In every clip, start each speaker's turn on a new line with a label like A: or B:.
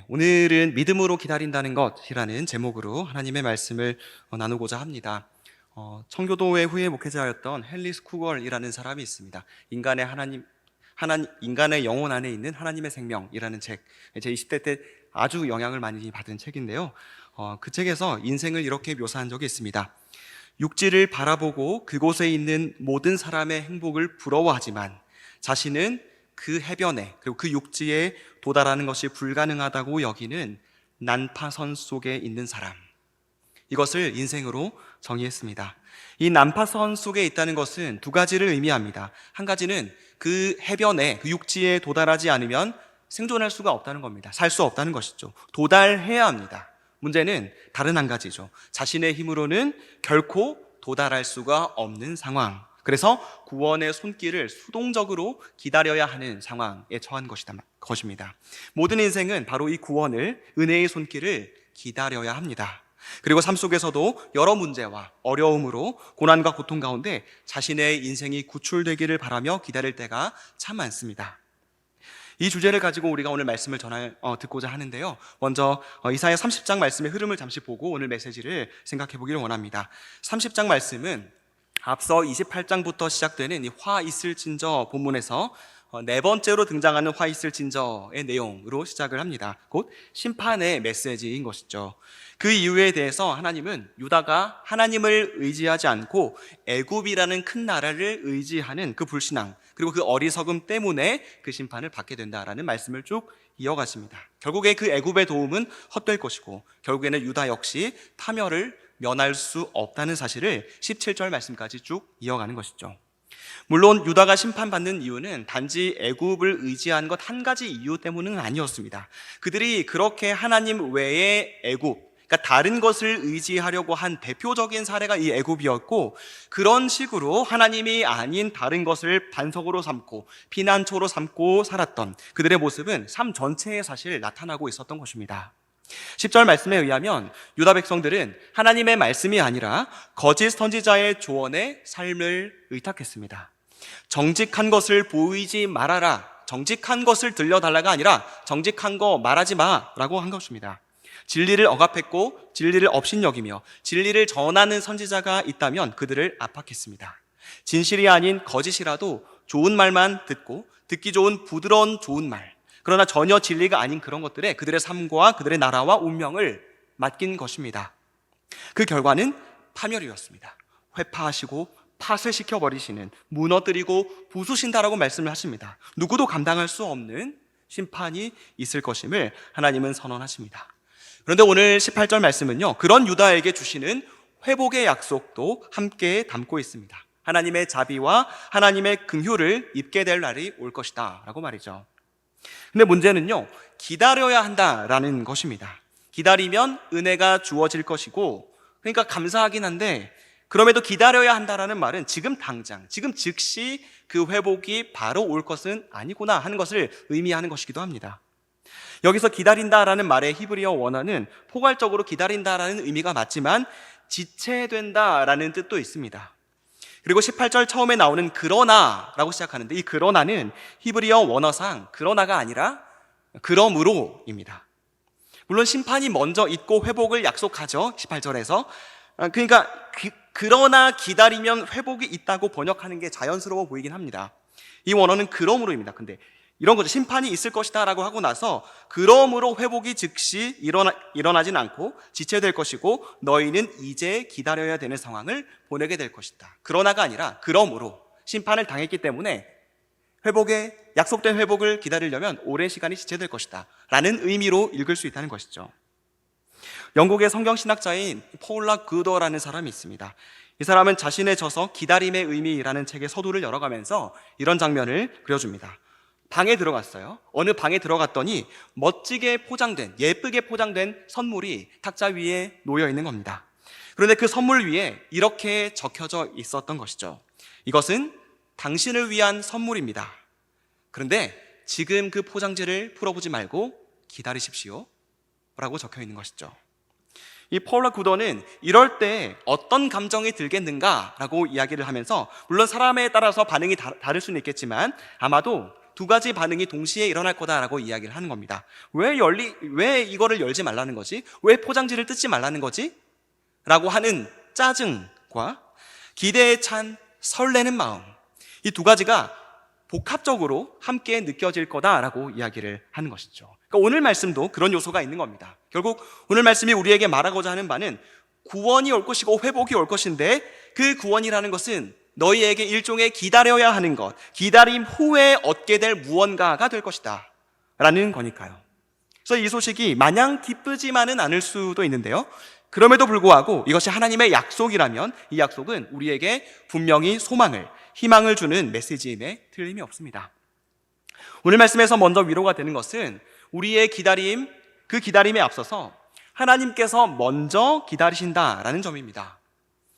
A: 오늘은 믿음으로 기다린다는 것이라는 제목으로 하나님의 말씀을 나누고자 합니다. 청교도의 후에 목회자였던 헨리스 쿠걸이라는 사람이 있습니다. 인간의 영혼 안에 있는 하나님의 생명이라는 책, 제 20대 때 아주 영향을 많이 받은 책인데요. 그 책에서 인생을 이렇게 묘사한 적이 있습니다. 육지를 바라보고 그곳에 있는 모든 사람의 행복을 부러워하지만 자신은 그 해변에 그리고 그 육지에 도달하는 것이 불가능하다고 여기는 난파선 속에 있는 사람, 이것을 인생으로 정의했습니다. 이 난파선 속에 있다는 것은 두 가지를 의미합니다. 한 가지는 그 해변에, 그 육지에 도달하지 않으면 생존할 수가 없다는 겁니다. 살 수 없다는 것이죠. 도달해야 합니다. 문제는 다른 한 가지죠. 자신의 힘으로는 결코 도달할 수가 없는 상황, 그래서 구원의 손길을 수동적으로 기다려야 하는 상황에 처한 것입니다. 모든 인생은 바로 이 구원을, 은혜의 손길을 기다려야 합니다. 그리고 삶 속에서도 여러 문제와 어려움으로 고난과 고통 가운데 자신의 인생이 구출되기를 바라며 기다릴 때가 참 많습니다. 이 주제를 가지고 우리가 오늘 말씀을 듣고자 하는데요. 먼저 이사야 30장 말씀의 흐름을 잠시 보고 오늘 메시지를 생각해 보기를 원합니다. 30장 말씀은 앞서 28장부터 시작되는 이 화 있을진저 본문에서 네 번째로 등장하는 화 있을진저의 내용으로 시작을 합니다. 곧 심판의 메시지인 것이죠. 그 이유에 대해서 하나님은 유다가 하나님을 의지하지 않고 애굽이라는 큰 나라를 의지하는 그 불신앙, 그리고 그 어리석음 때문에 그 심판을 받게 된다라는 말씀을 쭉 이어가십니다. 결국에 그 애굽의 도움은 헛될 것이고 결국에는 유다 역시 파멸을 면할 수 없다는 사실을 17절 말씀까지 쭉 이어가는 것이죠. 물론 유다가 심판받는 이유는 단지 애굽을 의지한 것 한 가지 이유 때문은 아니었습니다. 그들이 그렇게 하나님 외의 애굽, 그러니까 다른 것을 의지하려고 한 대표적인 사례가 이 애굽이었고, 그런 식으로 하나님이 아닌 다른 것을 반석으로 삼고 피난처로 삼고 살았던 그들의 모습은 삶 전체에 사실 나타나고 있었던 것입니다. 10절 말씀에 의하면 유다 백성들은 하나님의 말씀이 아니라 거짓 선지자의 조언에 삶을 의탁했습니다. 정직한 것을 보이지 말아라, 정직한 것을 들려달라가 아니라 정직한 거 말하지 마라고 한 것입니다. 진리를 억압했고 진리를 업신여기며 진리를 전하는 선지자가 있다면 그들을 압박했습니다. 진실이 아닌 거짓이라도 좋은 말만 듣고 듣기 좋은 부드러운 좋은 말, 그러나 전혀 진리가 아닌 그런 것들에 그들의 삶과 그들의 나라와 운명을 맡긴 것입니다. 그 결과는 파멸이었습니다. 회파하시고 팥을 시켜버리시는, 무너뜨리고 부수신다라고 말씀을 하십니다. 누구도 감당할 수 없는 심판이 있을 것임을 하나님은 선언하십니다. 그런데 오늘 18절 말씀은요, 그런 유다에게 주시는 회복의 약속도 함께 담고 있습니다. 하나님의 자비와 하나님의 긍휼을 입게 될 날이 올 것이다 라고 말이죠. 근데 문제는요, 기다려야 한다라는 것입니다. 기다리면 은혜가 주어질 것이고, 그러니까 감사하긴 한데, 그럼에도 기다려야 한다라는 말은 지금 당장, 지금 즉시 그 회복이 바로 올 것은 아니구나 하는 것을 의미하는 것이기도 합니다. 여기서 기다린다라는 말의 히브리어 원어는 포괄적으로 기다린다라는 의미가 맞지만 지체된다라는 뜻도 있습니다. 그리고 18절 처음에 나오는 그러나라고 시작하는데, 이 그러나는 히브리어 원어상 그러나가 아니라 그러므로입니다. 물론 심판이 먼저 있고 회복을 약속하죠, 18절에서. 그러니까 그러나 기다리면 회복이 있다고 번역하는 게 자연스러워 보이긴 합니다. 이 원어는 그러므로입니다. 근데 이런 거죠. 심판이 있을 것이다 라고 하고 나서 그러므로 회복이 즉시 일어나진 않고 지체될 것이고 너희는 이제 기다려야 되는 상황을 보내게 될 것이다. 그러나가 아니라 그러므로, 심판을 당했기 때문에 약속된 회복을 기다리려면 오랜 시간이 지체될 것이다 라는 의미로 읽을 수 있다는 것이죠. 영국의 성경신학자인 폴라 구더라는 사람이 있습니다. 이 사람은 자신의 저서 기다림의 의미라는 책의 서두를 열어가면서 이런 장면을 그려줍니다. 방에 들어갔어요. 어느 방에 들어갔더니 멋지게 포장된, 예쁘게 포장된 선물이 탁자 위에 놓여 있는 겁니다. 그런데 그 선물 위에 이렇게 적혀져 있었던 것이죠. 이것은 당신을 위한 선물입니다. 그런데 지금 그 포장지를 풀어보지 말고 기다리십시오 라고 적혀 있는 것이죠. 이 폴라 구더는 이럴 때 어떤 감정이 들겠는가 라고 이야기를 하면서, 물론 사람에 따라서 반응이 다를 수는 있겠지만 아마도 두 가지 반응이 동시에 일어날 거다라고 이야기를 하는 겁니다. 왜 이거를 열지 말라는 거지? 왜 포장지를 뜯지 말라는 거지? 라고 하는 짜증과 기대에 찬 설레는 마음, 이 두 가지가 복합적으로 함께 느껴질 거다라고 이야기를 하는 것이죠. 그러니까 오늘 말씀도 그런 요소가 있는 겁니다. 결국 오늘 말씀이 우리에게 말하고자 하는 바는 구원이 올 것이고 회복이 올 것인데, 그 구원이라는 것은 너희에게 일종의 기다려야 하는 것, 기다림 후에 얻게 될 무언가가 될 것이다 라는 거니까요. 그래서 이 소식이 마냥 기쁘지만은 않을 수도 있는데요, 그럼에도 불구하고 이것이 하나님의 약속이라면 이 약속은 우리에게 분명히 소망을, 희망을 주는 메시지임에 틀림이 없습니다. 오늘 말씀에서 먼저 위로가 되는 것은 우리의 기다림, 그 기다림에 앞서서 하나님께서 먼저 기다리신다라는 점입니다.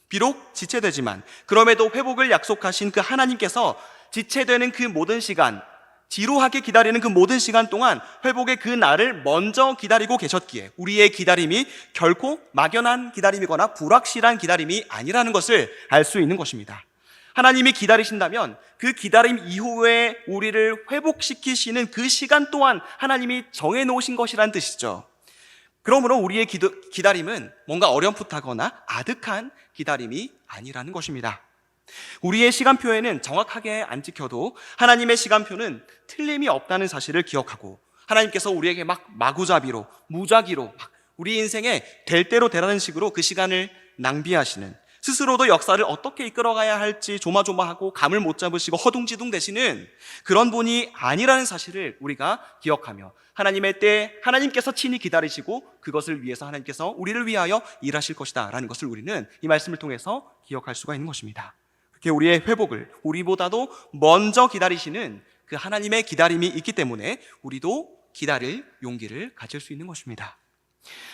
A: 비록 지체되지만 그럼에도 회복을 약속하신 그 하나님께서 지체되는 그 모든 시간, 지루하게 기다리는 그 모든 시간 동안 회복의 그 날을 먼저 기다리고 계셨기에 우리의 기다림이 결코 막연한 기다림이거나 불확실한 기다림이 아니라는 것을 알 수 있는 것입니다. 하나님이 기다리신다면 그 기다림 이후에 우리를 회복시키시는 그 시간 또한 하나님이 정해놓으신 것이라는 뜻이죠. 그러므로 우리의 기다림은 뭔가 어렴풋하거나 아득한 기다림이 아니라는 것입니다. 우리의 시간표에는 정확하게 안 찍혀도 하나님의 시간표는 틀림이 없다는 사실을 기억하고, 하나님께서 우리에게 마구잡이로, 무작위로 우리 인생에 될 대로 되라는 식으로 그 시간을 낭비하시는, 스스로도 역사를 어떻게 이끌어가야 할지 조마조마하고 감을 못 잡으시고 허둥지둥 되시는 그런 분이 아니라는 사실을 우리가 기억하며, 하나님의 때 하나님께서 친히 기다리시고 그것을 위해서 하나님께서 우리를 위하여 일하실 것이다 라는 것을 우리는 이 말씀을 통해서 기억할 수가 있는 것입니다. 그렇게 우리의 회복을 우리보다도 먼저 기다리시는 그 하나님의 기다림이 있기 때문에 우리도 기다릴 용기를 가질 수 있는 것입니다.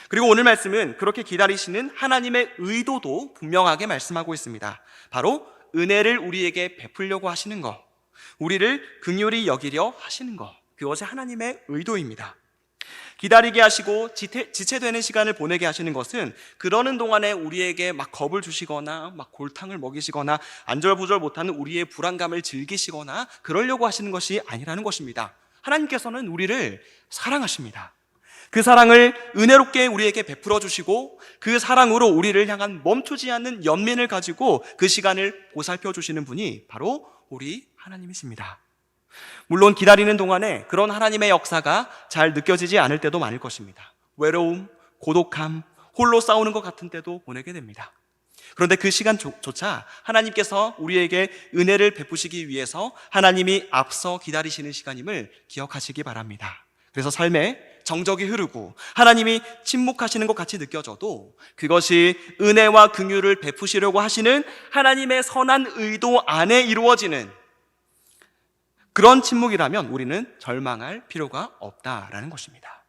A: 그리고 오늘 말씀은 그렇게 기다리시는 하나님의 의도도 분명하게 말씀하고 있습니다. 바로 은혜를 우리에게 베풀려고 하시는 것, 우리를 긍휼히 여기려 하시는 것, 그것이 하나님의 의도입니다. 기다리게 하시고 지체되는 시간을 보내게 하시는 것은 그러는 동안에 우리에게 겁을 주시거나 골탕을 먹이시거나 안절부절 못하는 우리의 불안감을 즐기시거나 그러려고 하시는 것이 아니라는 것입니다. 하나님께서는 우리를 사랑하십니다. 그 사랑을 은혜롭게 우리에게 베풀어 주시고 그 사랑으로 우리를 향한 멈추지 않는 연민을 가지고 그 시간을 보살펴 주시는 분이 바로 우리 하나님이십니다. 물론 기다리는 동안에 그런 하나님의 역사가 잘 느껴지지 않을 때도 많을 것입니다. 외로움, 고독함, 홀로 싸우는 것 같은 때도 보내게 됩니다. 그런데 그 시간조차 하나님께서 우리에게 은혜를 베푸시기 위해서 하나님이 앞서 기다리시는 시간임을 기억하시기 바랍니다. 그래서 삶에 정적이 흐르고 하나님이 침묵하시는 것 같이 느껴져도 그것이 은혜와 긍휼을 베푸시려고 하시는 하나님의 선한 의도 안에 이루어지는 그런 침묵이라면 우리는 절망할 필요가 없다라는 것입니다.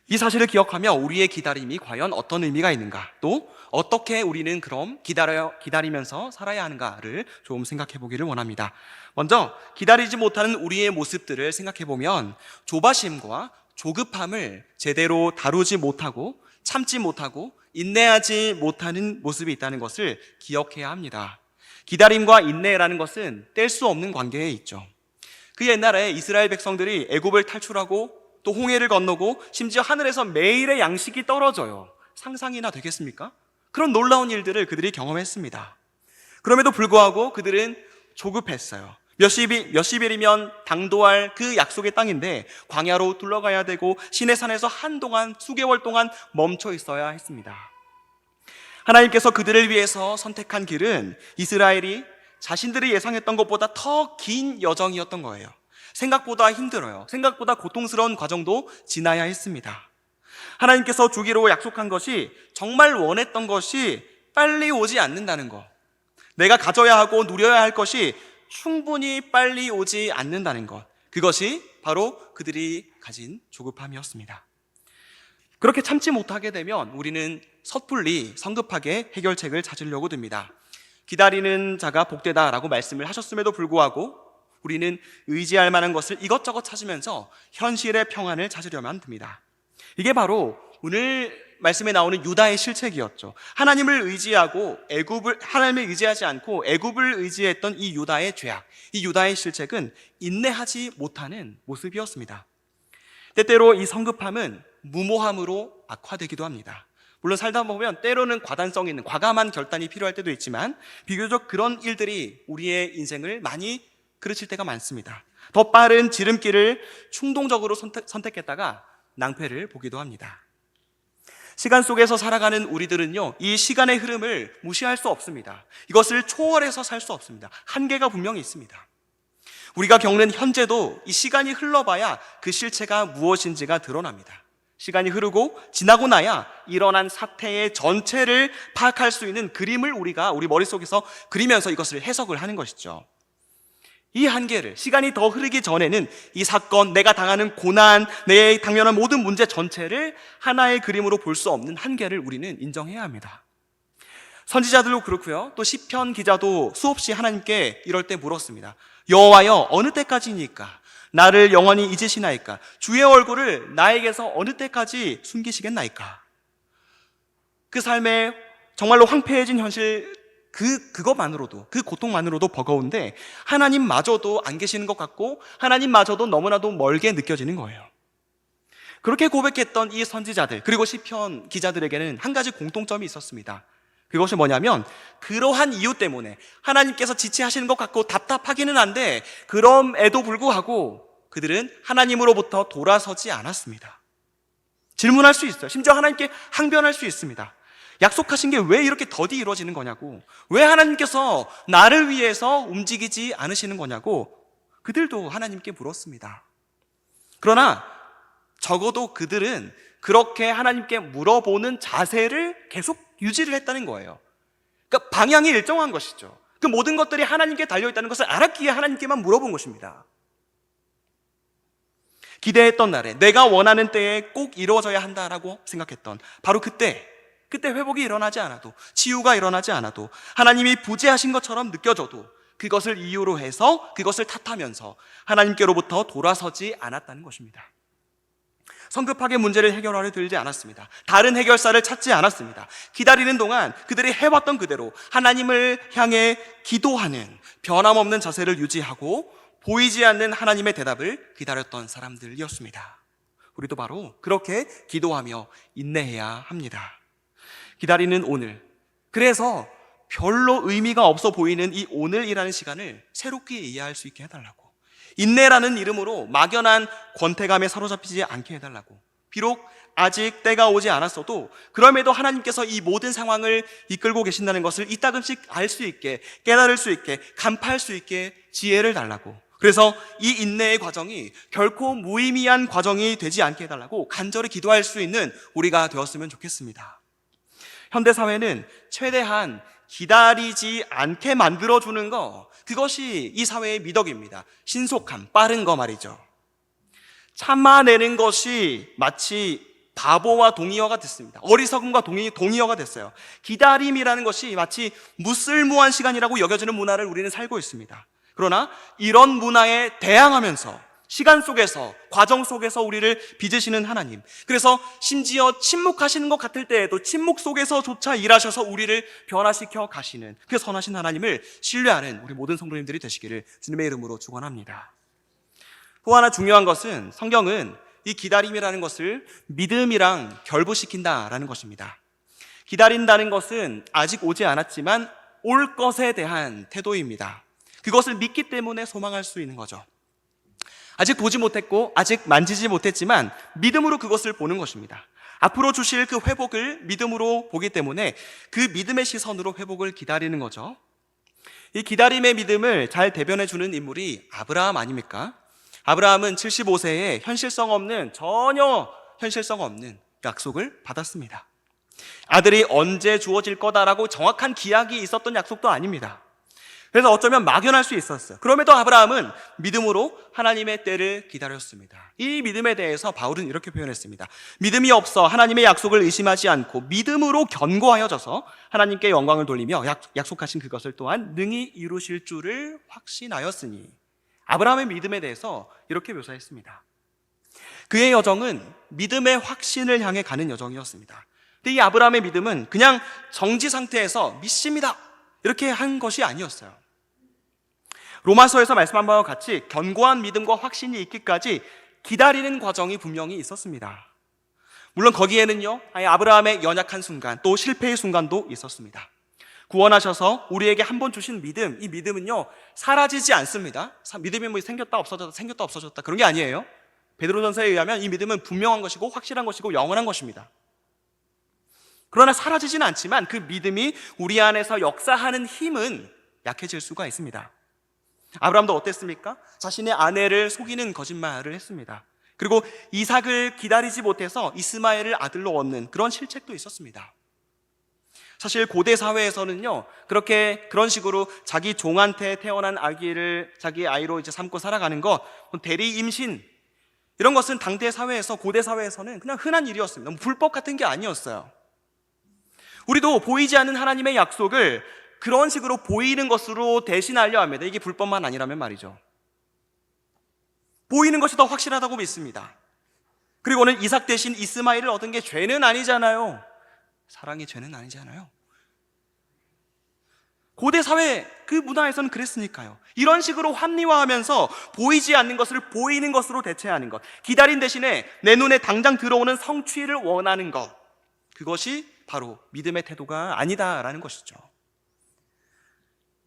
A: 이 사실을 기억하며 우리의 기다림이 과연 어떤 의미가 있는가, 또 어떻게 우리는 그럼 기다리면서 살아야 하는가를 좀 생각해 보기를 원합니다. 먼저 기다리지 못하는 우리의 모습들을 생각해 보면 조바심과 조급함을 제대로 다루지 못하고 참지 못하고 인내하지 못하는 모습이 있다는 것을 기억해야 합니다. 기다림과 인내라는 것은 뗄 수 없는 관계에 있죠. 그 옛날에 이스라엘 백성들이 애굽을 탈출하고 또 홍해를 건너고 심지어 하늘에서 매일의 양식이 떨어져요. 상상이나 되겠습니까? 그런 놀라운 일들을 그들이 경험했습니다. 그럼에도 불구하고 그들은 조급했어요. 몇십 일이면 당도할 그 약속의 땅인데 광야로 둘러가야 되고 시내산에서 한동안 수개월 동안 멈춰 있어야 했습니다. 하나님께서 그들을 위해서 선택한 길은 이스라엘이 자신들이 예상했던 것보다 더 긴 여정이었던 거예요. 생각보다 힘들어요. 생각보다 고통스러운 과정도 지나야 했습니다. 하나님께서 주기로 약속한 것이, 정말 원했던 것이 빨리 오지 않는다는 것, 내가 가져야 하고 누려야 할 것이 충분히 빨리 오지 않는다는 것, 그것이 바로 그들이 가진 조급함이었습니다. 그렇게 참지 못하게 되면 우리는 섣불리 성급하게 해결책을 찾으려고 듭니다. 기다리는 자가 복되다라고 말씀을 하셨음에도 불구하고 우리는 의지할 만한 것을 이것저것 찾으면서 현실의 평안을 찾으려만 듭니다. 이게 바로 오늘 말씀에 나오는 유다의 실책이었죠. 하나님을 의지하고 하나님을 의지하지 않고 애굽을 의지했던 이 유다의 죄악, 이 유다의 실책은 인내하지 못하는 모습이었습니다. 때때로 이 성급함은 무모함으로 악화되기도 합니다. 물론 살다 보면 때로는 과단성 있는 과감한 결단이 필요할 때도 있지만 비교적 그런 일들이 우리의 인생을 많이 그르칠 때가 많습니다. 더 빠른 지름길을 충동적으로 선택했다가 낭패를 보기도 합니다. 시간 속에서 살아가는 우리들은요, 이 시간의 흐름을 무시할 수 없습니다. 이것을 초월해서 살 수 없습니다. 한계가 분명히 있습니다. 우리가 겪는 현재도 이 시간이 흘러봐야 그 실체가 무엇인지가 드러납니다. 시간이 흐르고 지나고 나야 일어난 사태의 전체를 파악할 수 있는 그림을 우리가 우리 머릿속에서 그리면서 이것을 해석을 하는 것이죠. 이 한계를, 시간이 더 흐르기 전에는 이 사건, 내가 당하는 고난, 내 당면한 모든 문제 전체를 하나의 그림으로 볼 수 없는 한계를 우리는 인정해야 합니다. 선지자들도 그렇고요, 또 시편 기자도 수없이 하나님께 이럴 때 물었습니다. 여호와여, 어느 때까지니까? 나를 영원히 잊으시나이까? 주의 얼굴을 나에게서 어느 때까지 숨기시겠나이까? 그 삶에 정말로 황폐해진 현실, 그것만으로도, 그 고통만으로도 버거운데 하나님마저도 안 계시는 것 같고 하나님마저도 너무나도 멀게 느껴지는 거예요. 그렇게 고백했던 이 선지자들, 그리고 시편 기자들에게는 한 가지 공통점이 있었습니다. 그것이 뭐냐면, 그러한 이유 때문에 하나님께서 지체하시는 것 같고 답답하기는 한데 그럼에도 불구하고 그들은 하나님으로부터 돌아서지 않았습니다. 질문할 수 있어요. 심지어 하나님께 항변할 수 있습니다. 약속하신 게 왜 이렇게 더디 이루어지는 거냐고, 왜 하나님께서 나를 위해서 움직이지 않으시는 거냐고 그들도 하나님께 물었습니다. 그러나 적어도 그들은 그렇게 하나님께 물어보는 자세를 계속 유지를 했다는 거예요. 그러니까 방향이 일정한 것이죠. 그 모든 것들이 하나님께 달려있다는 것을 알았기에 하나님께만 물어본 것입니다. 기대했던 날에, 내가 원하는 때에 꼭 이루어져야 한다라고 생각했던 바로 그때 회복이 일어나지 않아도, 치유가 일어나지 않아도, 하나님이 부재하신 것처럼 느껴져도 그것을 이유로 해서, 그것을 탓하면서 하나님께로부터 돌아서지 않았다는 것입니다. 성급하게 문제를 해결하려 들지 않았습니다. 다른 해결사를 찾지 않았습니다. 기다리는 동안 그들이 해왔던 그대로 하나님을 향해 기도하는 변함없는 자세를 유지하고 보이지 않는 하나님의 대답을 기다렸던 사람들이었습니다. 우리도 바로 그렇게 기도하며 인내해야 합니다. 기다리는 오늘, 그래서 별로 의미가 없어 보이는 이 오늘이라는 시간을 새롭게 이해할 수 있게 해달라고, 인내라는 이름으로 막연한 권태감에 사로잡히지 않게 해달라고, 비록 아직 때가 오지 않았어도 그럼에도 하나님께서 이 모든 상황을 이끌고 계신다는 것을 이따금씩 알 수 있게, 깨달을 수 있게, 간파할 수 있게 지혜를 달라고, 그래서 이 인내의 과정이 결코 무의미한 과정이 되지 않게 해달라고 간절히 기도할 수 있는 우리가 되었으면 좋겠습니다. 현대사회는 최대한 기다리지 않게 만들어주는 거, 그것이 이 사회의 미덕입니다. 신속함, 빠른 거 말이죠. 참아내는 것이 마치 바보와 동의어가 됐습니다. 어리석음과 동의어가 됐어요. 기다림이라는 것이 마치 무쓸모한 시간이라고 여겨지는 문화를 우리는 살고 있습니다. 그러나 이런 문화에 대항하면서 시간 속에서, 과정 속에서 우리를 빚으시는 하나님, 그래서 심지어 침묵하시는 것 같을 때에도 침묵 속에서조차 일하셔서 우리를 변화시켜 가시는 그 선하신 하나님을 신뢰하는 우리 모든 성도님들이 되시기를 주님의 이름으로 축원합니다. 또 하나 중요한 것은, 성경은 이 기다림이라는 것을 믿음이랑 결부시킨다라는 것입니다. 기다린다는 것은 아직 오지 않았지만 올 것에 대한 태도입니다. 그것을 믿기 때문에 소망할 수 있는 거죠. 아직 보지 못했고 아직 만지지 못했지만 믿음으로 그것을 보는 것입니다. 앞으로 주실 그 회복을 믿음으로 보기 때문에 그 믿음의 시선으로 회복을 기다리는 거죠. 이 기다림의 믿음을 잘 대변해 주는 인물이 아브라함 아닙니까? 아브라함은 75세에 전혀 현실성 없는 약속을 받았습니다. 아들이 언제 주어질 거다라고 정확한 기약이 있었던 약속도 아닙니다. 그래서 어쩌면 막연할 수 있었어요. 그럼에도 아브라함은 믿음으로 하나님의 때를 기다렸습니다. 이 믿음에 대해서 바울은 이렇게 표현했습니다. 믿음이 없어 하나님의 약속을 의심하지 않고 믿음으로 견고하여져서 하나님께 영광을 돌리며 약속하신 그것을 또한 능히 이루실 줄을 확신하였으니. 아브라함의 믿음에 대해서 이렇게 묘사했습니다. 그의 여정은 믿음의 확신을 향해 가는 여정이었습니다. 근데 이 아브라함의 믿음은 그냥 정지 상태에서 믿습니다 이렇게 한 것이 아니었어요. 로마서에서 말씀한 바와 같이 견고한 믿음과 확신이 있기까지 기다리는 과정이 분명히 있었습니다. 물론 거기에는요, 아브라함의 연약한 순간, 또 실패의 순간도 있었습니다. 구원하셔서 우리에게 한 번 주신 믿음, 이 믿음은요 사라지지 않습니다. 믿음이 뭐 생겼다 없어졌다 그런 게 아니에요. 베드로전서에 의하면 이 믿음은 분명한 것이고 확실한 것이고 영원한 것입니다. 그러나 사라지지는 않지만 그 믿음이 우리 안에서 역사하는 힘은 약해질 수가 있습니다. 아브라함도 어땠습니까? 자신의 아내를 속이는 거짓말을 했습니다. 그리고 이삭을 기다리지 못해서 이스마엘을 아들로 얻는 그런 실책도 있었습니다. 사실 고대 사회에서는요, 그런 식으로 자기 종한테 태어난 아기를 자기 아이로 이제 삼고 살아가는 것, 대리 임신, 이런 것은 당대 사회에서, 고대 사회에서는 그냥 흔한 일이었습니다. 불법 같은 게 아니었어요. 우리도 보이지 않는 하나님의 약속을 그런 식으로 보이는 것으로 대신하려 합니다. 이게 불법만 아니라면 말이죠. 보이는 것이 더 확실하다고 믿습니다. 그리고는 이삭 대신 이스마엘을 얻은 게 죄는 아니잖아요. 사랑이 죄는 아니잖아요. 고대 사회 그 문화에서는 그랬으니까요. 이런 식으로 합리화하면서 보이지 않는 것을 보이는 것으로 대체하는 것, 기다린 대신에 내 눈에 당장 들어오는 성취를 원하는 것, 그것이 바로 믿음의 태도가 아니다라는 것이죠.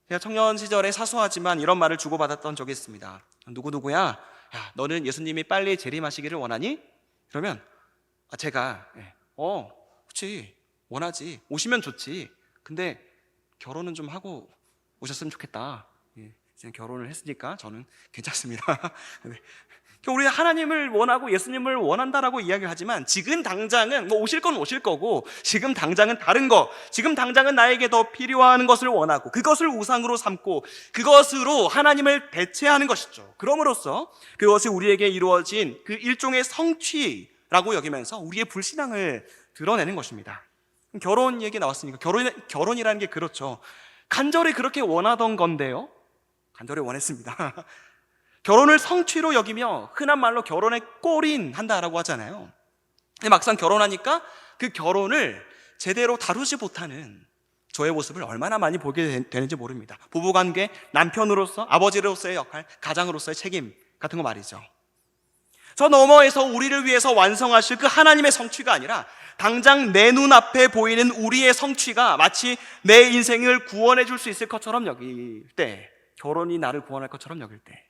A: 제가 청년 시절에 사소하지만 이런 말을 주고받았던 적이 있습니다. 누구누구야, 야, 너는 예수님이 빨리 재림하시기를 원하니? 그러면 제가 그렇지, 원하지, 오시면 좋지. 근데 결혼은 좀 하고 오셨으면 좋겠다. 이제 결혼을 했으니까 저는 괜찮습니다. 우리 하나님을 원하고 예수님을 원한다라고 이야기를 하지만 지금 당장은 뭐 오실 건 오실 거고, 지금 당장은 다른 거, 지금 당장은 나에게 더 필요한 것을 원하고 그것을 우상으로 삼고 그것으로 하나님을 대체하는 것이죠. 그럼으로써 그것이 우리에게 이루어진 그 일종의 성취라고 여기면서 우리의 불신앙을 드러내는 것입니다. 결혼 얘기 나왔으니까 결혼이라는 게 그렇죠. 간절히 그렇게 원하던 건데요, 간절히 원했습니다. 결혼을 성취로 여기며 흔한 말로 결혼에 골인한다라고 하잖아요. 근데 막상 결혼하니까 그 결혼을 제대로 다루지 못하는 저의 모습을 얼마나 많이 보게 되는지 모릅니다. 부부관계, 남편으로서, 아버지로서의 역할, 가장으로서의 책임 같은 거 말이죠. 저 너머에서 우리를 위해서 완성하실 그 하나님의 성취가 아니라 당장 내 눈앞에 보이는 우리의 성취가 마치 내 인생을 구원해 줄 수 있을 것처럼 여길 때, 결혼이 나를 구원할 것처럼 여길 때,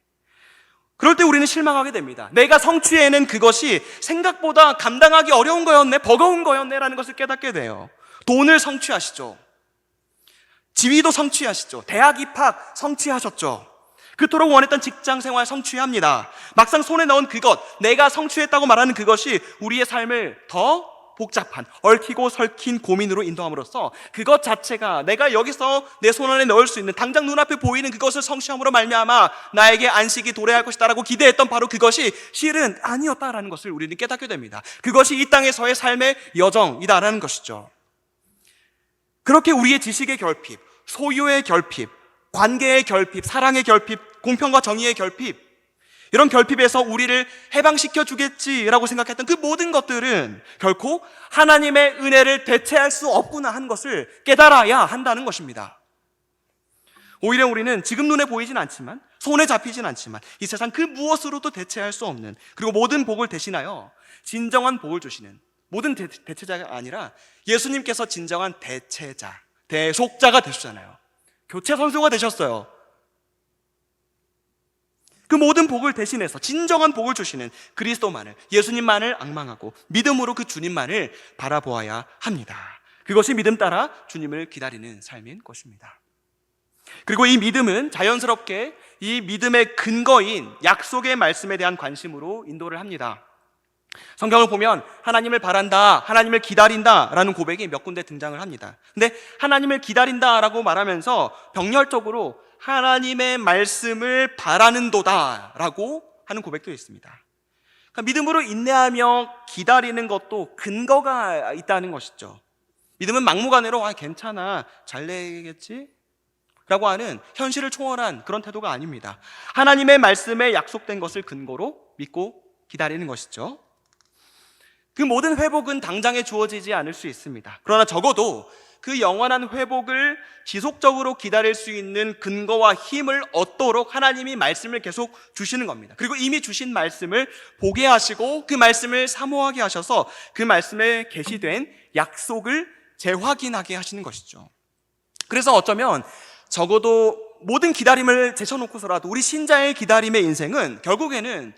A: 그럴 때 우리는 실망하게 됩니다. 내가 성취해낸 그것이 생각보다 감당하기 어려운 거였네, 버거운 거였네 라는 것을 깨닫게 돼요. 돈을 성취하시죠. 지위도 성취하시죠. 대학 입학 성취하셨죠. 그토록 원했던 직장 생활 성취합니다. 막상 손에 넣은 그것, 내가 성취했다고 말하는 그것이 우리의 삶을 더 복잡한, 얽히고 설킨 고민으로 인도함으로써 그것 자체가 내가 여기서 내 손 안에 넣을 수 있는, 당장 눈앞에 보이는 그것을 성취함으로 말미암아 나에게 안식이 도래할 것이다라고 기대했던 바로 그것이 실은 아니었다라는 것을 우리는 깨닫게 됩니다. 그것이 이 땅에서의 삶의 여정이다라는 것이죠. 그렇게 우리의 지식의 결핍, 소유의 결핍, 관계의 결핍, 사랑의 결핍, 공평과 정의의 결핍, 이런 결핍에서 우리를 해방시켜 주겠지라고 생각했던 그 모든 것들은 결코 하나님의 은혜를 대체할 수 없구나 하는 것을 깨달아야 한다는 것입니다. 오히려 우리는 지금 눈에 보이진 않지만, 손에 잡히진 않지만 이 세상 그 무엇으로도 대체할 수 없는, 그리고 모든 복을 대신하여 진정한 복을 주시는, 모든 대체자가 아니라 예수님께서 진정한 대체자, 대속자가 되셨잖아요. 교체 선수가 되셨어요. 그 모든 복을 대신해서 진정한 복을 주시는 그리스도만을, 예수님만을 앙망하고 믿음으로 그 주님만을 바라보아야 합니다. 그것이 믿음 따라 주님을 기다리는 삶인 것입니다. 그리고 이 믿음은 자연스럽게 이 믿음의 근거인 약속의 말씀에 대한 관심으로 인도를 합니다. 성경을 보면 하나님을 바란다, 하나님을 기다린다 라는 고백이 몇 군데 등장을 합니다. 근데 하나님을 기다린다 라고 말하면서 병렬적으로 하나님의 말씀을 바라는도다 라고 하는 고백도 있습니다. 그러니까 믿음으로 인내하며 기다리는 것도 근거가 있다는 것이죠. 믿음은 막무가내로 괜찮아, 잘 되겠지? 라고 하는 현실을 초월한 그런 태도가 아닙니다. 하나님의 말씀에 약속된 것을 근거로 믿고 기다리는 것이죠. 그 모든 회복은 당장에 주어지지 않을 수 있습니다. 그러나 적어도 그 영원한 회복을 지속적으로 기다릴 수 있는 근거와 힘을 얻도록 하나님이 말씀을 계속 주시는 겁니다. 그리고 이미 주신 말씀을 보게 하시고 그 말씀을 사모하게 하셔서 그 말씀에 계시된 약속을 재확인하게 하시는 것이죠. 그래서 어쩌면 적어도 모든 기다림을 제쳐놓고서라도 우리 신자의 기다림의 인생은 결국에는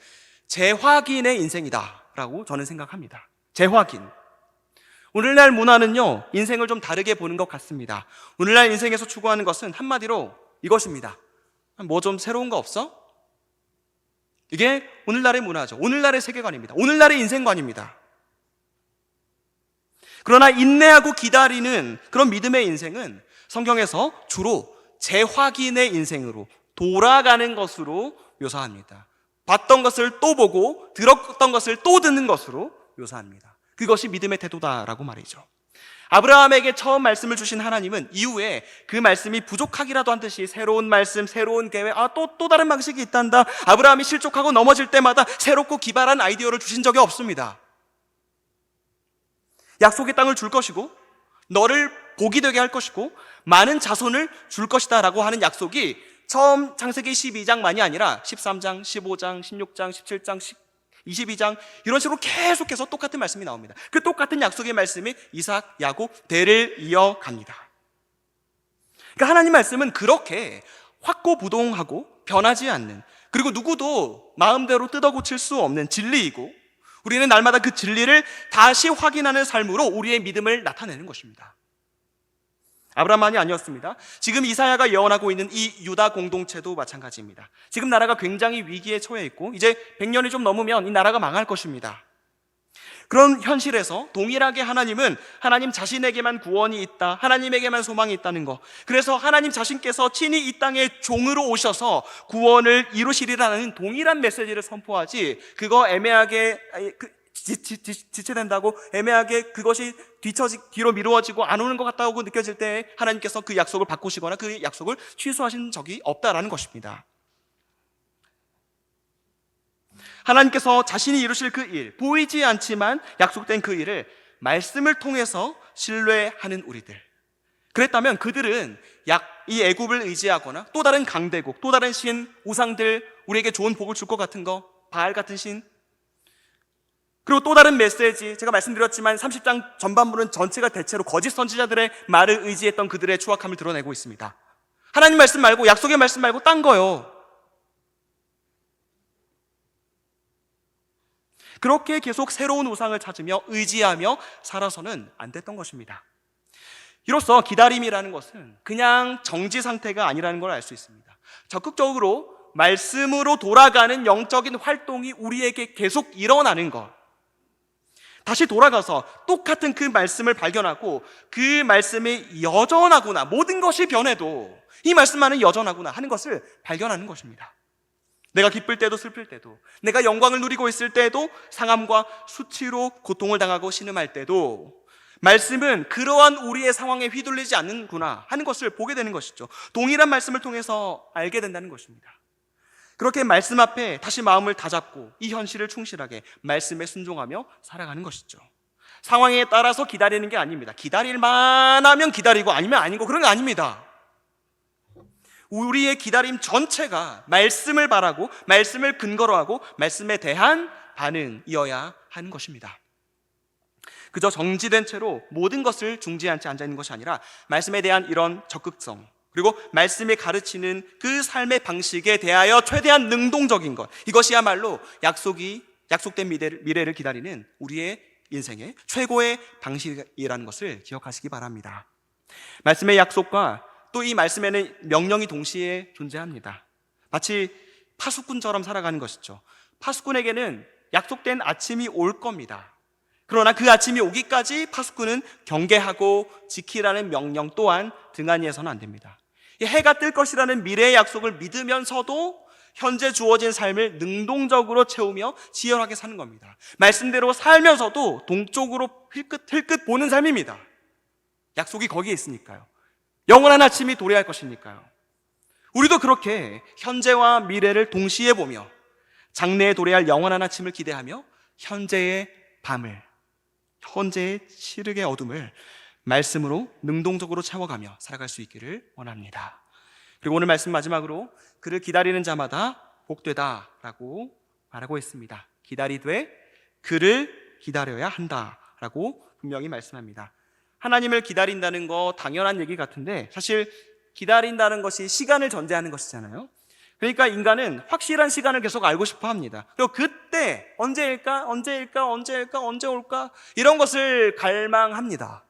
A: 재확인의 인생이다라고 저는 생각합니다. 재확인. 오늘날 문화는요, 인생을 좀 다르게 보는 것 같습니다. 오늘날 인생에서 추구하는 것은 한마디로 이것입니다. 뭐 좀 새로운 거 없어? 이게 오늘날의 문화죠. 오늘날의 세계관입니다. 오늘날의 인생관입니다. 그러나 인내하고 기다리는 그런 믿음의 인생은 성경에서 주로 재확인의 인생으로 돌아가는 것으로 묘사합니다. 봤던 것을 또 보고 들었던 것을 또 듣는 것으로 묘사합니다. 그것이 믿음의 태도다라고 말이죠. 아브라함에게 처음 말씀을 주신 하나님은 이후에 그 말씀이 부족하기라도 한 듯이 새로운 말씀, 새로운 계획, 또 다른 방식이 있단다. 아브라함이 실족하고 넘어질 때마다 새롭고 기발한 아이디어를 주신 적이 없습니다. 약속의 땅을 줄 것이고 너를 복이 되게 할 것이고 많은 자손을 줄 것이다 라고 하는 약속이 처음 창세기 12장만이 아니라 13장, 15장, 16장, 17장, 22장 이런 식으로 계속해서 똑같은 말씀이 나옵니다. 그 똑같은 약속의 말씀이 이삭, 야곱, 대를 이어갑니다. 그러니까 하나님 말씀은 그렇게 확고부동하고 변하지 않는, 그리고 누구도 마음대로 뜯어고칠 수 없는 진리이고 우리는 날마다 그 진리를 다시 확인하는 삶으로 우리의 믿음을 나타내는 것입니다. 아브라함만이 아니었습니다. 지금 이사야가 예언하고 있는 이 유다 공동체도 마찬가지입니다. 지금 나라가 굉장히 위기에 처해 있고 이제 100년이 좀 넘으면 이 나라가 망할 것입니다. 그런 현실에서 동일하게 하나님은 하나님 자신에게만 구원이 있다, 하나님에게만 소망이 있다는 것, 그래서 하나님 자신께서 친히 이 땅에 종으로 오셔서 구원을 이루시리라는 동일한 메시지를 선포하지, 그거 애매하게 지체된다고 애매하게 그것이 뒤로 미루어지고 안 오는 것 같다고 느껴질 때 하나님께서 그 약속을 바꾸시거나 그 약속을 취소하신 적이 없다라는 것입니다. 하나님께서 자신이 이루실 그 일, 보이지 않지만 약속된 그 일을 말씀을 통해서 신뢰하는 우리들, 그랬다면 그들은 이 애굽을 의지하거나 또 다른 강대국, 또 다른 신, 우상들, 우리에게 좋은 복을 줄 것 같은 거, 바알 같은 신, 그리고 또 다른 메시지, 제가 말씀드렸지만 30장 전반부는 전체가 대체로 거짓 선지자들의 말을 의지했던 그들의 추악함을 드러내고 있습니다. 하나님 말씀 말고, 약속의 말씀 말고 딴 거요. 그렇게 계속 새로운 우상을 찾으며 의지하며 살아서는 안 됐던 것입니다. 이로써 기다림이라는 것은 그냥 정지 상태가 아니라는 걸 알 수 있습니다. 적극적으로 말씀으로 돌아가는 영적인 활동이 우리에게 계속 일어나는 것, 다시 돌아가서 똑같은 그 말씀을 발견하고 그 말씀이 여전하구나, 모든 것이 변해도 이 말씀만은 여전하구나 하는 것을 발견하는 것입니다. 내가 기쁠 때도 슬플 때도, 내가 영광을 누리고 있을 때도, 상함과 수치로 고통을 당하고 신음할 때도 말씀은 그러한 우리의 상황에 휘둘리지 않는구나 하는 것을 보게 되는 것이죠. 동일한 말씀을 통해서 알게 된다는 것입니다. 그렇게 말씀 앞에 다시 마음을 다잡고 이 현실을 충실하게 말씀에 순종하며 살아가는 것이죠. 상황에 따라서 기다리는 게 아닙니다. 기다릴 만하면 기다리고 아니면 아닌 거, 그런 게 아닙니다. 우리의 기다림 전체가 말씀을 바라고 말씀을 근거로 하고 말씀에 대한 반응이어야 하는 것입니다. 그저 정지된 채로 모든 것을 중지한 채 앉아있는 것이 아니라 말씀에 대한 이런 적극성, 그리고 말씀이 가르치는 그 삶의 방식에 대하여 최대한 능동적인 것, 이것이야말로 약속된 미래를 기다리는 우리의 인생의 최고의 방식이라는 것을 기억하시기 바랍니다. 말씀의 약속과 또 이 말씀에는 명령이 동시에 존재합니다. 마치 파수꾼처럼 살아가는 것이죠. 파수꾼에게는 약속된 아침이 올 겁니다. 그러나 그 아침이 오기까지 파수꾼은 경계하고 지키라는 명령 또한 등한히해서는 안 됩니다. 이 해가 뜰 것이라는 미래의 약속을 믿으면서도 현재 주어진 삶을 능동적으로 채우며 지혈하게 사는 겁니다. 말씀대로 살면서도 동쪽으로 힐끗 보는 삶입니다. 약속이 거기에 있으니까요. 영원한 아침이 도래할 것이니까요. 우리도 그렇게 현재와 미래를 동시에 보며 장래에 도래할 영원한 아침을 기대하며 현재의 밤을, 현재의 시륵의 어둠을 말씀으로 능동적으로 채워가며 살아갈 수 있기를 원합니다. 그리고 오늘 말씀 마지막으로 그를 기다리는 자마다 복되다라고 말하고 있습니다. 기다리되 그를 기다려야 한다라고 분명히 말씀합니다. 하나님을 기다린다는 거 당연한 얘기 같은데 사실 기다린다는 것이 시간을 전제하는 것이잖아요. 그러니까 인간은 확실한 시간을 계속 알고 싶어 합니다. 그리고 그때 언제일까 언제 올까 이런 것을 갈망합니다.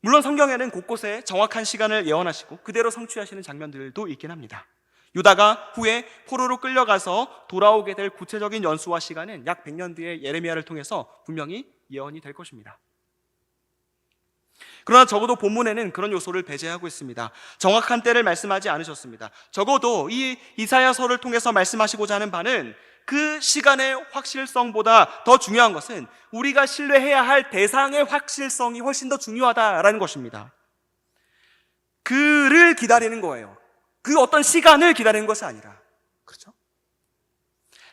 A: 물론 성경에는 곳곳에 정확한 시간을 예언하시고 그대로 성취하시는 장면들도 있긴 합니다. 유다가 후에 포로로 끌려가서 돌아오게 될 구체적인 연수와 시간은 약 100년 뒤에 예레미야를 통해서 분명히 예언이 될 것입니다. 그러나 적어도 본문에는 그런 요소를 배제하고 있습니다. 정확한 때를 말씀하지 않으셨습니다. 적어도 이 이사야서를 통해서 말씀하시고자 하는 바는 그 시간의 확실성보다 더 중요한 것은 우리가 신뢰해야 할 대상의 확실성이 훨씬 더 중요하다라는 것입니다. 그를 기다리는 거예요. 그 어떤 시간을 기다리는 것이 아니라. 그렇죠?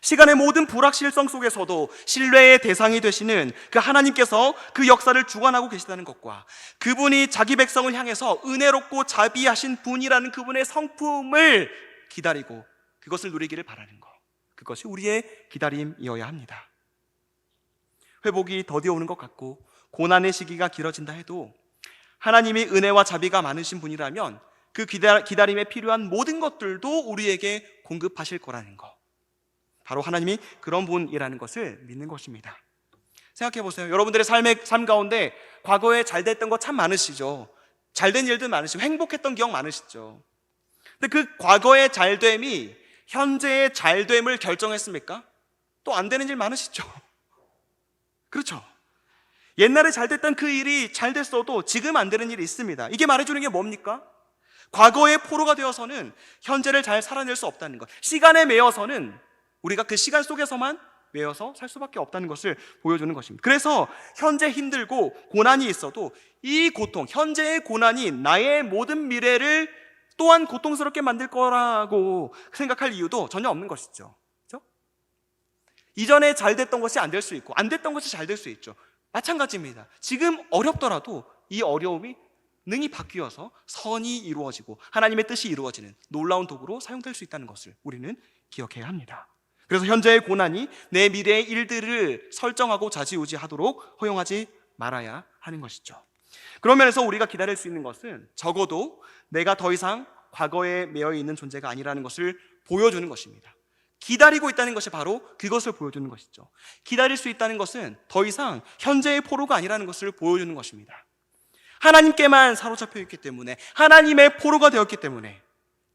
A: 시간의 모든 불확실성 속에서도 신뢰의 대상이 되시는 그 하나님께서 그 역사를 주관하고 계시다는 것과 그분이 자기 백성을 향해서 은혜롭고 자비하신 분이라는 그분의 성품을 기다리고 그것을 누리기를 바라는 것, 그것이 우리의 기다림이어야 합니다. 회복이 더디어오는 것 같고 고난의 시기가 길어진다 해도 하나님이 은혜와 자비가 많으신 분이라면 그 기다림에 필요한 모든 것들도 우리에게 공급하실 거라는 것, 바로 하나님이 그런 분이라는 것을 믿는 것입니다. 생각해 보세요. 여러분들의 삶 가운데 과거에 잘 됐던 거 참 많으시죠. 잘된 일들 많으시고 행복했던 기억 많으시죠. 근데 그 과거의 잘됨이 현재의 잘됨을 결정했습니까? 또 안 되는 일 많으시죠. 그렇죠. 옛날에 잘 됐던 그 일이 잘 됐어도 지금 안 되는 일이 있습니다. 이게 말해주는 게 뭡니까? 과거의 포로가 되어서는 현재를 잘 살아낼 수 없다는 것, 시간에 매여서는 우리가 그 시간 속에서만 매여서 살 수밖에 없다는 것을 보여주는 것입니다. 그래서 현재 힘들고 고난이 있어도 이 고통, 현재의 고난이 나의 모든 미래를 또한 고통스럽게 만들 거라고 생각할 이유도 전혀 없는 것이죠. 그렇죠? 이전에 잘 됐던 것이 안 될 수 있고 안 됐던 것이 잘 될 수 있죠. 마찬가지입니다. 지금 어렵더라도 이 어려움이 능히 바뀌어서 선이 이루어지고 하나님의 뜻이 이루어지는 놀라운 도구로 사용될 수 있다는 것을 우리는 기억해야 합니다. 그래서 현재의 고난이 내 미래의 일들을 설정하고 좌지우지하도록 허용하지 말아야 하는 것이죠. 그런 면에서 우리가 기다릴 수 있는 것은 적어도 내가 더 이상 과거에 매여 있는 존재가 아니라는 것을 보여주는 것입니다. 기다리고 있다는 것이 바로 그것을 보여주는 것이죠. 기다릴 수 있다는 것은 더 이상 현재의 포로가 아니라는 것을 보여주는 것입니다. 하나님께만 사로잡혀 있기 때문에, 하나님의 포로가 되었기 때문에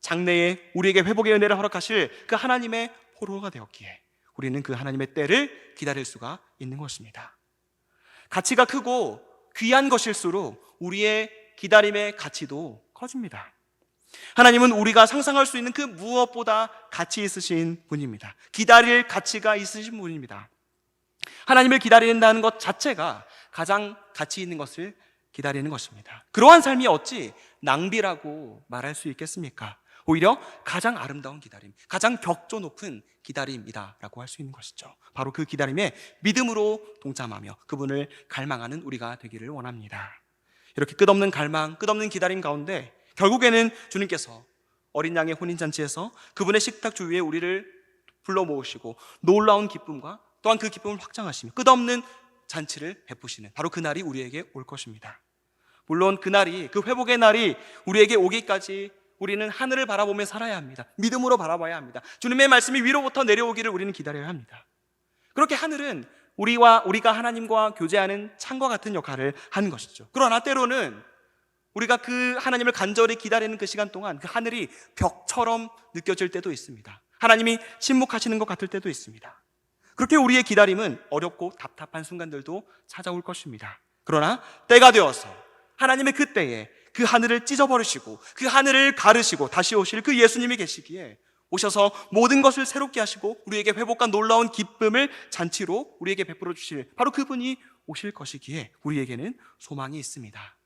A: 장래에 우리에게 회복의 은혜를 허락하실 그 하나님의 포로가 되었기에 우리는 그 하나님의 때를 기다릴 수가 있는 것입니다. 가치가 크고 귀한 것일수록 우리의 기다림의 가치도 커집니다. 하나님은 우리가 상상할 수 있는 그 무엇보다 가치 있으신 분입니다. 기다릴 가치가 있으신 분입니다. 하나님을 기다린다는 것 자체가 가장 가치 있는 것을 기다리는 것입니다. 그러한 삶이 어찌 낭비라고 말할 수 있겠습니까? 오히려 가장 아름다운 기다림, 가장 격조 높은 기다림이다라고 할 수 있는 것이죠. 바로 그 기다림에 믿음으로 동참하며 그분을 갈망하는 우리가 되기를 원합니다. 이렇게 끝없는 갈망, 끝없는 기다림 가운데 결국에는 주님께서 어린 양의 혼인잔치에서 그분의 식탁 주위에 우리를 불러 모으시고 놀라운 기쁨과 또한 그 기쁨을 확장하시며 끝없는 잔치를 베푸시는 바로 그 날이 우리에게 올 것입니다. 물론 그 날이, 그 회복의 날이 우리에게 오기까지 우리는 하늘을 바라보며 살아야 합니다. 믿음으로 바라봐야 합니다. 주님의 말씀이 위로부터 내려오기를 우리는 기다려야 합니다. 그렇게 하늘은 우리가 하나님과 교제하는 창과 같은 역할을 하는 것이죠. 그러나 때로는 우리가 그 하나님을 간절히 기다리는 그 시간 동안 그 하늘이 벽처럼 느껴질 때도 있습니다. 하나님이 침묵하시는 것 같을 때도 있습니다. 그렇게 우리의 기다림은 어렵고 답답한 순간들도 찾아올 것입니다. 그러나 때가 되어서 하나님의 그 때에 그 하늘을 찢어버리시고 그 하늘을 가르시고 다시 오실 그 예수님이 계시기에 오셔서 모든 것을 새롭게 하시고 우리에게 회복과 놀라운 기쁨을 잔치로 우리에게 베풀어 주실 바로 그분이 오실 것이기에 우리에게는 소망이 있습니다.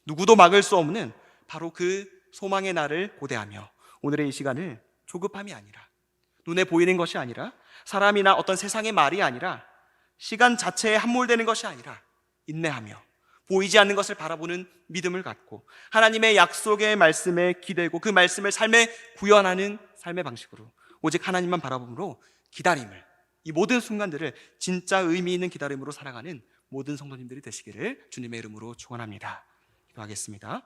A: 누구도 막을 수 없는 바로 그 소망의 날을 고대하며 오늘의 이 시간을 조급함이 아니라 눈에 보이는 것이 아니라 사람이나 어떤 세상의 말이 아니라 시간 자체에 함몰되는 것이 아니라 인내하며 보이지 않는 것을 바라보는 믿음을 갖고 하나님의 약속의 말씀에 기대고 그 말씀을 삶에 구현하는 삶의 방식으로 오직 하나님만 바라봄으로 기다림을, 이 모든 순간들을 진짜 의미 있는 기다림으로 살아가는 모든 성도님들이 되시기를 주님의 이름으로 축원합니다. 기도하겠습니다.